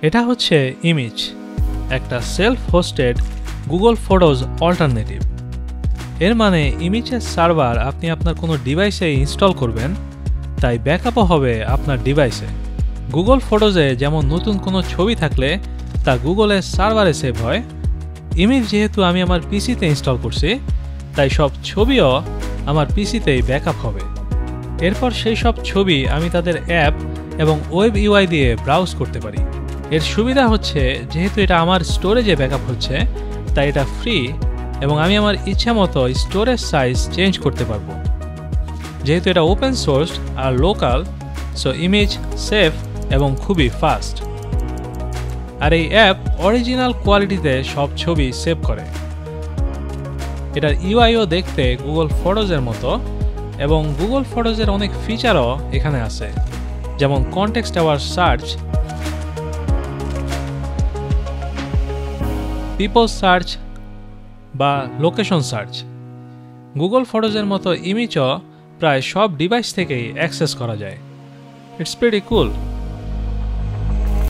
এটা হচ্ছে ইমেজ, একটা self hosted Google photos alternative. এর মানে ইমেজের সার্ভার আপনি আপনার কোনো ডিভাইসে ইনস্টল করবেন, তাই ব্যাকআপও হবে আপনার ডিভাইসে। গুগল ফটোজে যেমন নতুন কোনো ছবি থাকলে তা গুগলের সার্ভারে সেভ হয়, ইমেজ যেহেতু আমি আমার পিসিতে ইনস্টল করছি তাই সব ছবিও আমার পিসিতেই ব্যাকআপ হবে। এরপর সেই সব ছবি আমি তাদের অ্যাপ এবং ওয়েব ইউআই দিয়ে ব্রাউজ করতে পারি। এর সুবিধা হচ্ছে যেহেতু এটা আমার স্টোরেজে ব্যাকআপ হচ্ছে তাই এটা ফ্রি এবং আমি আমার ইচ্ছা মতো স্টোরেজ সাইজ চেঞ্জ করতে পারবো। যেহেতু এটা ওপেন সোর্স আর লোকাল, সো ইমেজ সেফ এবং খুবই ফাস্ট। আর এই অ্যাপ অরিজিনাল কোয়ালিটিতে সব ছবি সেভ করে। এটার ইউআইও দেখতে গুগল ফটোজের মতো এবং গুগল ফটোজের অনেক ফিচারও এখানে আছে, যেমন context aware search, people search বা লোকেশন সার্চ। গুগল ফটোজের মতো ইমেজও প্রায় সব ডিভাইস থেকেই অ্যাক্সেস করা যায়। It's pretty cool.